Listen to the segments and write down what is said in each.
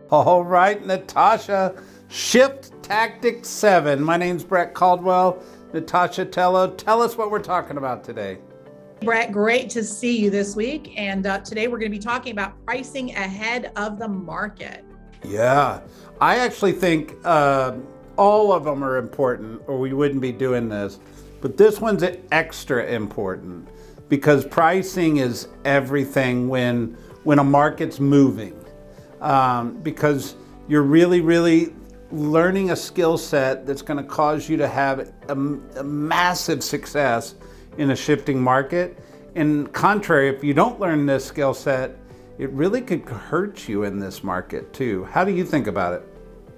All right, Natascha, Shift Tactic 7. My name's Brett Caldwell, Natascha Tello. Tell us what we're talking about today. Brett, great to see you this week. And today we're going to be talking about pricing ahead of the market. Yeah, I actually think all of them are important, or we wouldn't be doing this. But this one's extra important because pricing is everything when a market's moving. Because you're really learning a skill set that's going to cause you to have a massive success in a shifting market. And contrary, if you don't learn this skill set, it really could hurt you in this market too. How do you think about it?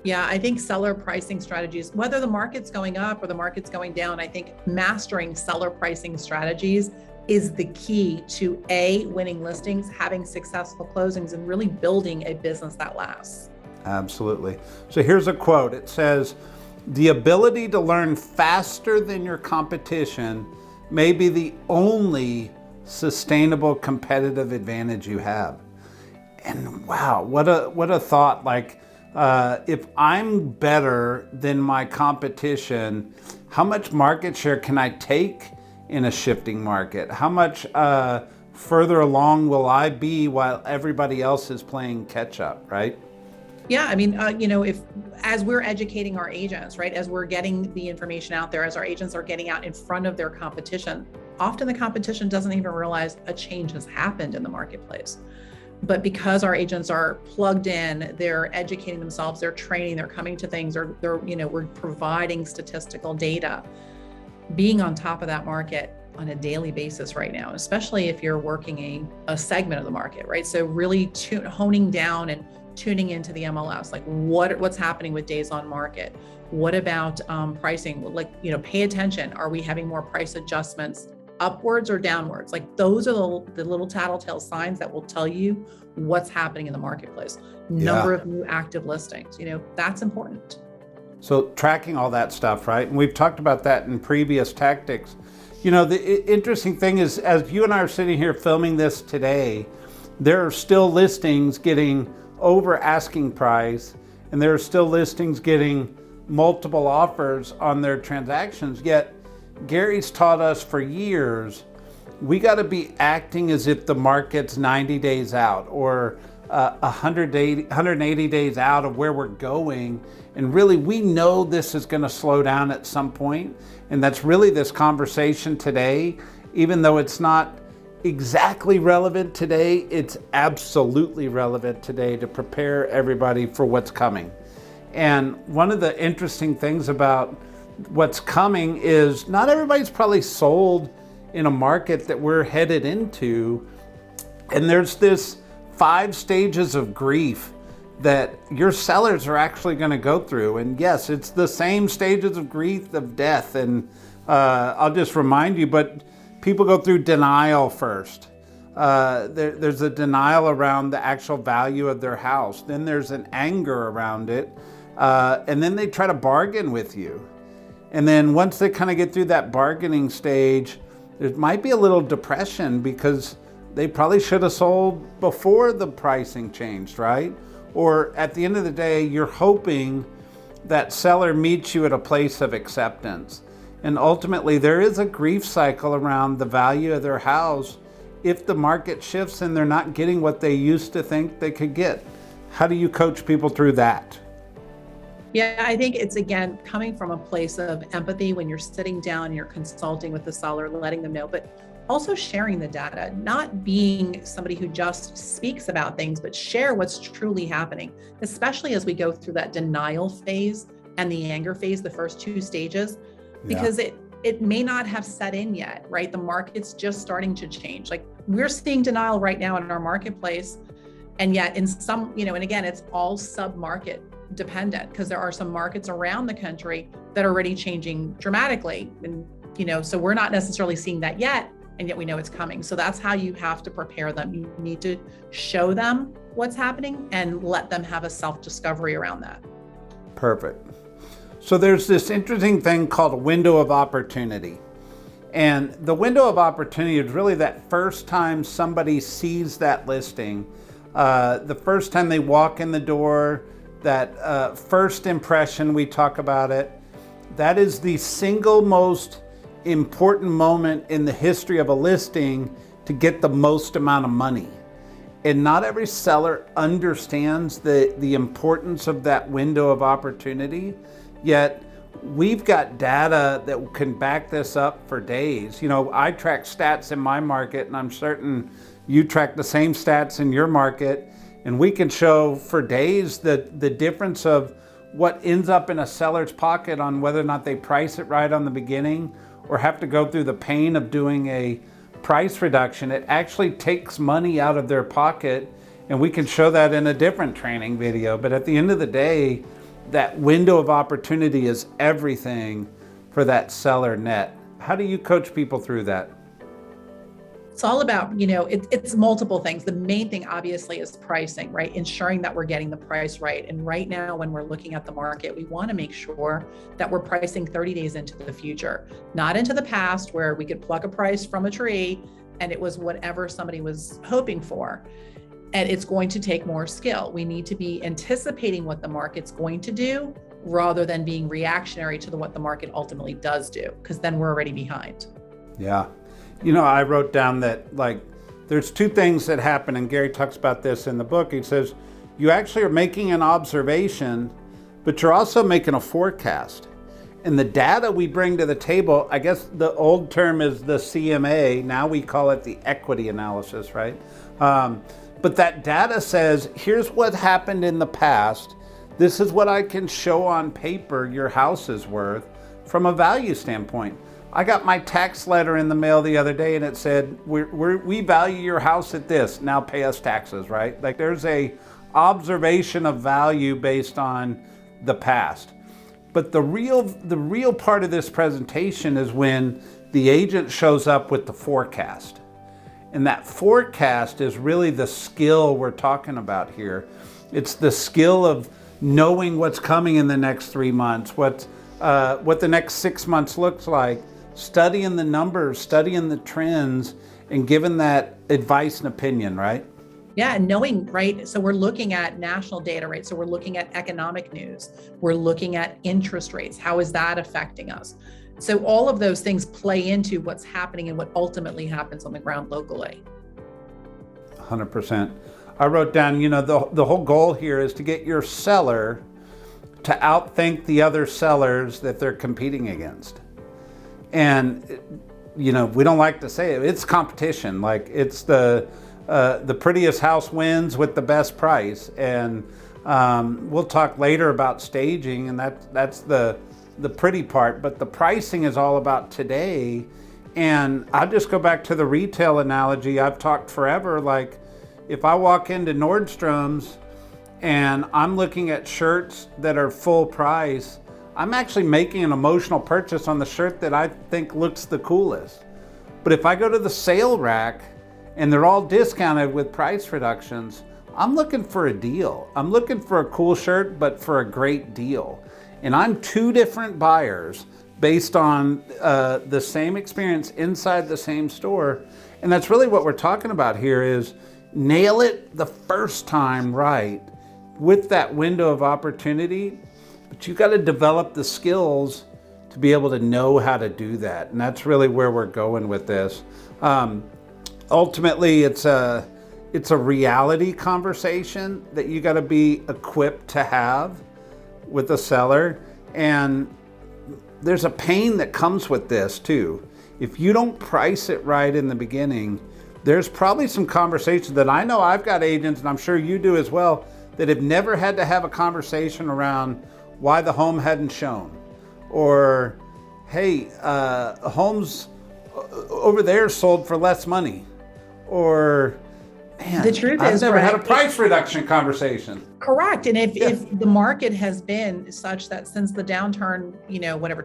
Yeah, I think seller pricing strategies, whether the market's going up or the market's going down, I think mastering seller pricing strategies is the key to winning listings, having successful closings, and really building a business that lasts. Absolutely. So here's a quote. It says, "The ability to learn faster than your competition may be the only sustainable competitive advantage you have." And wow, what a thought. Like, if I'm better than my competition, how much market share can I take in a shifting market? How much further along will I be while everybody else is playing catch up, right? Yeah, I mean, if as we're educating our agents, right, as we're getting the information out there, as our agents are getting out in front of their competition, often the competition doesn't even realize a change has happened in the marketplace. But because our agents are plugged in, they're educating themselves, they're training, they're coming to things, we're providing statistical data, being on top of that market on a daily basis right now, especially if you're working a segment of the market, right? So really honing down and tuning into the MLS, like what's happening with days on market? What about pricing? Like, pay attention. Are we having more price adjustments upwards or downwards? Like those are the little tattletale signs that will tell you what's happening in the marketplace. Number of new active listings, that's important. So tracking all that stuff, right? And we've talked about that in previous tactics. The interesting thing is, as you and I are sitting here filming this today, there are still listings getting over asking price, and there are still listings getting multiple offers on their transactions. Yet Gary's taught us for years, we got to be acting as if the market's 90 days out or 180 days out of where we're going. And really, we know this is going to slow down at some point. And that's really this conversation today. Even though it's not exactly relevant today, it's absolutely relevant today to prepare everybody for what's coming. And one of the interesting things about what's coming is not everybody's probably sold in a market that we're headed into. And there's this 5 stages of grief that your sellers are actually going to go through. And yes, it's the same stages of grief of death. And I'll just remind you, but people go through denial first. There's a denial around the actual value of their house. Then there's an anger around it. And then they try to bargain with you. And then once they kind of get through that bargaining stage, there might be a little depression because they probably should have sold before the pricing changed, right? Or at the end of the day, you're hoping that seller meets you at a place of acceptance. And ultimately, there is a grief cycle around the value of their house if the market shifts and they're not getting what they used to think they could get. How do you coach people through that? Yeah, I think it's, again, coming from a place of empathy when you're sitting down and you're consulting with the seller, letting them know, but also sharing the data, not being somebody who just speaks about things, but share what's truly happening, especially as we go through that denial phase and the anger phase, the first 2 stages, because it may not have set in yet, right? The market's just starting to change. Like we're seeing denial right now in our marketplace. And yet in some, and again, it's all sub-market dependent because there are some markets around the country that are already changing dramatically. And, so we're not necessarily seeing that yet, and yet we know it's coming. So that's how you have to prepare them. You need to show them what's happening and let them have a self-discovery around that. Perfect. So there's this interesting thing called a window of opportunity. And the window of opportunity is really that first time somebody sees that listing, The first time they walk in the door, that first impression, we talk about it. That is the single most important moment in the history of a listing to get the most amount of money. And not every seller understands the importance of that window of opportunity, yet we've got data that can back this up for days. You know, I track stats in my market, and I'm certain you track the same stats in your market, and we can show for days the difference of what ends up in a seller's pocket on whether or not they price it right on the beginning or have to go through the pain of doing a price reduction. It actually takes money out of their pocket, and we can show that in a different training video. But at the end of the day, that window of opportunity is everything for that seller net. How do you coach people through that? It's all about, it's multiple things. The main thing obviously is pricing, right? Ensuring that we're getting the price right. And right now, when we're looking at the market, we want to make sure that we're pricing 30 days into the future, not into the past where we could pluck a price from a tree and it was whatever somebody was hoping for. And it's going to take more skill. We need to be anticipating what the market's going to do rather than being reactionary to what the market ultimately does do, because then we're already behind. Yeah. You know, I wrote down that there's two things that happen, and Gary talks about this in the book. He says, you actually are making an observation, but you're also making a forecast. And the data we bring to the table, I guess the old term is the CMA, now we call it the equity analysis, right? But that data says, here's what happened in the past. This is what I can show on paper your house is worth from a value standpoint. I got my tax letter in the mail the other day and it said, we value your house at this, now pay us taxes, right? Like there's a observation of value based on the past. But the real part of this presentation is when the agent shows up with the forecast. And that forecast is really the skill we're talking about here. It's the skill of knowing what's coming in the next 3 months, what the next 6 months looks like, studying the numbers, studying the trends, and giving that advice and opinion, right? Yeah, and knowing, right? So we're looking at national data, right? So we're looking at economic news. We're looking at interest rates. How is that affecting us? So all of those things play into what's happening and what ultimately happens on the ground locally. 100%. I wrote down, the whole goal here is to get your seller to outthink the other sellers that they're competing against. And, we don't like to say it, it's competition. Like it's the prettiest house wins with the best price. And we'll talk later about staging, and that's the pretty part, but the pricing is all about today. And I'll just go back to the retail analogy. I've talked forever, like if I walk into Nordstrom's and I'm looking at shirts that are full price, I'm actually making an emotional purchase on the shirt that I think looks the coolest. But if I go to the sale rack and they're all discounted with price reductions, I'm looking for a deal. I'm looking for a cool shirt, but for a great deal. And I'm two different buyers based on the same experience inside the same store. And that's really what we're talking about here is nail it the first time right with that window of opportunity. But you got to develop the skills to be able to know how to do that. And that's really where we're going with this. Ultimately, it's a reality conversation that you got to be equipped to have with a seller. And there's a pain that comes with this too. If you don't price it right in the beginning, there's probably some conversations that I know I've got agents, and I'm sure you do as well, that have never had to have a conversation around why the home hadn't shown, or hey, homes over there sold for less money, or man, the truth I've is, never Brett, had a price reduction conversation. Correct. And if the market has been such that since the downturn,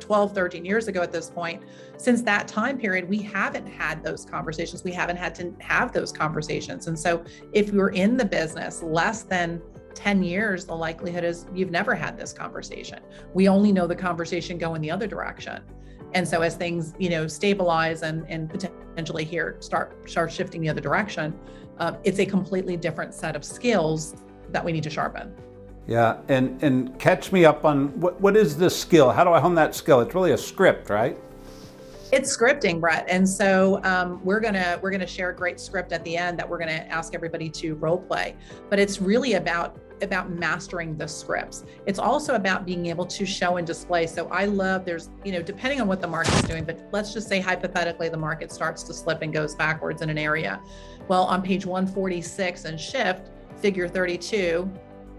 12, 13 years ago at this point, since that time period, we haven't had those conversations. We haven't had to have those conversations. And so if you're in the business less than 10 years, the likelihood is you've never had this conversation. We only know the conversation going the other direction. And so as things, stabilize and potentially here start shifting the other direction, It's a completely different set of skills that we need to sharpen. Yeah, and catch me up on what is this skill? How do I hone that skill? It's really a script, right? It's scripting, Brett. And so we're gonna share a great script at the end that we're gonna ask everybody to role play. But it's really about mastering the scripts. It's also about being able to show and display. So I love, there's, depending on what the market's doing, but let's just say hypothetically the market starts to slip and goes backwards in an area. Well, on page 146 and shift, figure 32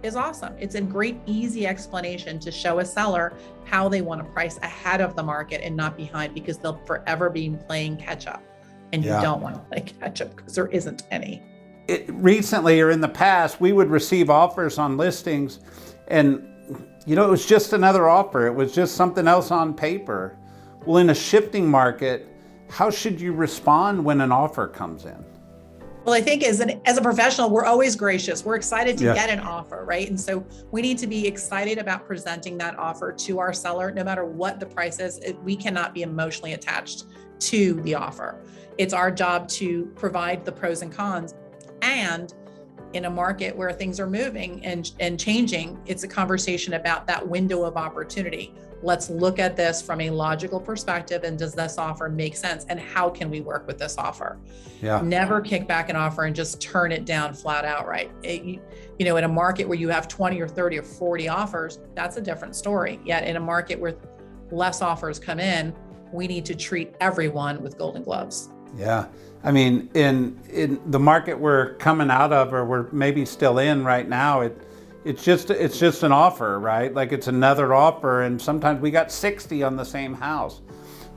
is awesome. It's a great, easy explanation to show a seller how they want to price ahead of the market and not behind, because they'll forever be playing catch up. And you don't want to play catch up because there isn't any. Recently or in the past, we would receive offers on listings and, it was just another offer. It was just something else on paper. Well, in a shifting market, how should you respond when an offer comes in? Well, I think as a professional, we're always gracious. We're excited to get an offer, right? And so we need to be excited about presenting that offer to our seller, no matter what the price is. We cannot be emotionally attached to the offer. It's our job to provide the pros and cons. And in a market where things are moving and changing, it's a conversation about that window of opportunity. Let's look at this from a logical perspective. And does this offer make sense? And how can we work with this offer? Yeah. Never kick back an offer and just turn it down flat out, right? In a market where you have 20 or 30 or 40 offers, that's a different story. Yet in a market where less offers come in, we need to treat everyone with golden gloves. Yeah. I mean, in the market we're coming out of, or we're maybe still in right now, it's just an offer, right? Like it's another offer, and sometimes we got 60 on the same house.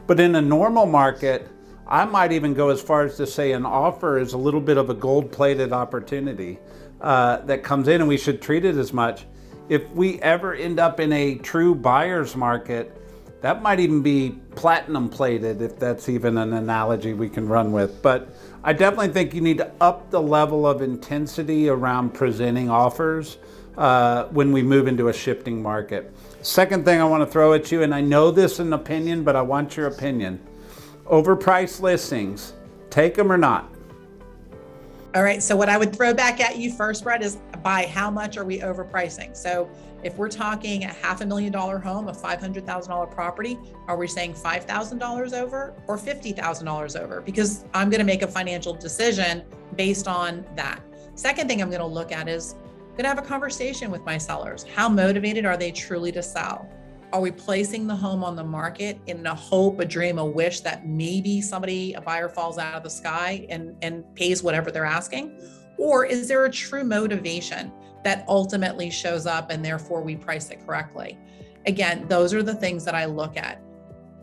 But in a normal market, I might even go as far as to say an offer is a little bit of a gold-plated opportunity that comes in, and we should treat it as much. If we ever end up in a true buyer's market, that might even be platinum plated, if that's even an analogy we can run with. But I definitely think you need to up the level of intensity around presenting offers when we move into a shifting market. Second thing I want to throw at you, and I know this is an opinion, but I want your opinion. Overpriced listings, take them or not? All right, so what I would throw back at you first, Brett, is by how much are we overpricing? So if we're talking a $500,000 home, a $500,000 property, are we saying $5,000 over or $50,000 over? Because I'm going to make a financial decision based on that. Second thing I'm going to look at is I'm going to have a conversation with my sellers. How motivated are they truly to sell? Are we placing the home on the market in a hope, a dream, a wish that maybe a buyer falls out of the sky and pays whatever they're asking? Or is there a true motivation that ultimately shows up and therefore we price it correctly? Again, those are the things that I look at.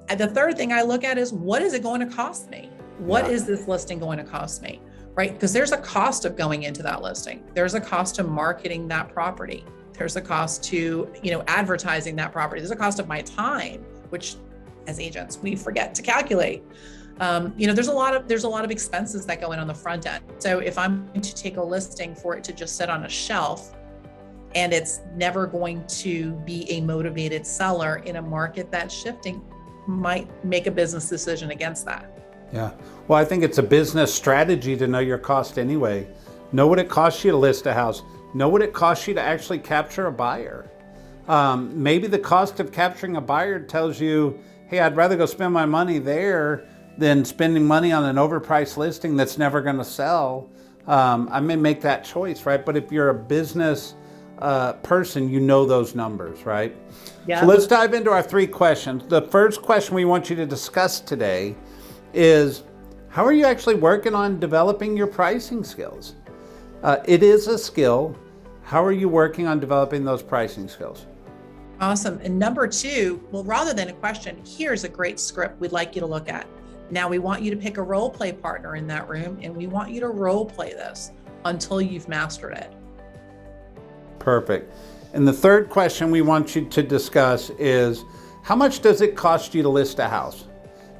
And the third thing I look at is, what is it going to cost me? What is this listing going to cost me, right? Because there's a cost of going into that listing. There's a cost to marketing that property. There's a cost to, advertising that property. There's a cost of my time, which as agents, we forget to calculate. There's a lot of expenses that go in on the front end. So if I'm going to take a listing for it to just sit on a shelf and it's never going to be a motivated seller in a market that's shifting, might make a business decision against that. Yeah. Well, I think it's a business strategy to know your cost anyway. Know what it costs you to list a house. Know what it costs you to actually capture a buyer. Maybe the cost of capturing a buyer tells you, hey, I'd rather go spend my money there than spending money on an overpriced listing that's never going to sell. I may make that choice, right? But if you're a business person, you know those numbers, right? Yeah. So let's dive into our 3 questions. The first question we want you to discuss today is, how are you actually working on developing your pricing skills? It is a skill. How are you working on developing those pricing skills? Awesome. And number 2, well, rather than a question, here's a great script we'd like you to look at. Now we want you to pick a role play partner in that room, and we want you to role play this until you've mastered it. Perfect. And the third question we want you to discuss is, how much does it cost you to list a house?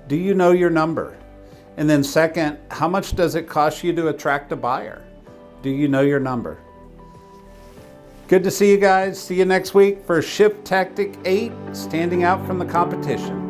Do you know your number? And then second, how much does it cost you to attract a buyer? Do you know your number? Good to see you guys. See you next week for Shift Tactic 8, standing out from the competition.